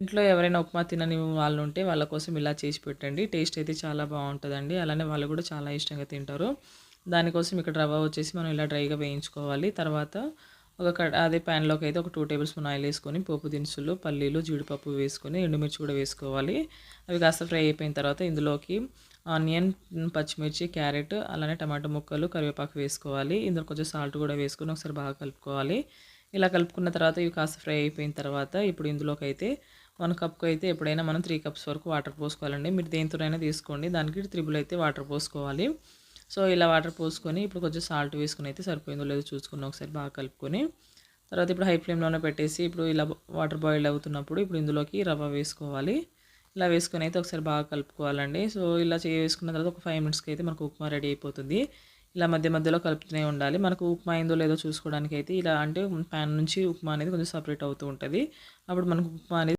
ఇంట్లో ఎవరైనా ఉప్మా తినని వాళ్ళు ఉంటే వాళ్ళ కోసం ఇలా చేసి పెట్టండి. టేస్ట్ అయితే చాలా బావుంటదండి. అలానే వాళ్ళు కూడా చాలా ఇష్టంగా తింటారు. దానికోసం ఇక్కడ రవ్వ వచ్చేసి మనం ఇలా డ్రైగా వేయించుకోవాలి. తర్వాత ఒక అదే ప్యాన్‌లోకి అయితే ఒక 2 టేబుల్ స్పూన్ ఆయిల్ ఏసుకొని పోపు దినుసులు, పల్లీలు, జీడిపప్పు వేసుకొని ఎండుమిర్చి కూడా వేసుకోవాలి. అవి కాస్త ఫ్రై అయిపోయిన తర్వాత ఇందులోకి ఆనియన్, పచ్చిమిర్చి, క్యారెట్ అలానే టమాటా ముక్కలు, కరివేపాకు వేసుకోవాలి. ఇందులో కొంచెం సాల్ట్ కూడా వేసుకొని ఒకసారి బాగా కలుపుకోవాలి. ఇలా కలుపుకున్న తర్వాత ఇవి కాస్త ఫ్రై అయిపోయిన తర్వాత ఇప్పుడు ఇందులోకైతే 1 కప్‌కి అయితే ఎప్పుడైనా మనం 3 కప్స్ వరకు వాటర్ పోసుకోవాలండి. మీరు దేనితోనైనా తీసుకోండి. దానికి త్రిబుల్ అయితే వాటర్ పోసుకోవాలి. సో, ఇలా వాటర్ పోసుకొని ఇప్పుడు కొంచెం సాల్ట్ వేసుకొని అయితే సరిపోయిందో లేదో చూసుకొని ఒకసారి బాగా కలుపుకొని, తర్వాత ఇప్పుడు హై ఫ్లేమ్‌లోనే పెట్టేసి ఇప్పుడు ఇలా వాటర్ బాయిల్ అవుతున్నప్పుడు ఇప్పుడు ఇందులోకి రవ్వ వేసుకోవాలి. ఇలా వేసుకొని అయితే ఒకసారి బాగా కలుపుకోవాలండి. సో, ఇలా వేసుకున్న తర్వాత ఒక 5 మినిట్స్‌కి అయితే మనకు ఉప్మా రెడీ అయిపోతుంది. ఇలా మధ్య మధ్యలో కలుపుతూనే ఉండాలి. మనకు ఉప్మా అయిందో లేదో చూసుకోవడానికైతే ఇలా అంటే పాన్ నుంచి ఉప్మా అనేది కొంచెం సెపరేట్ అవుతూ ఉంటది. అప్పుడు మనకు ఉప్మా అనేది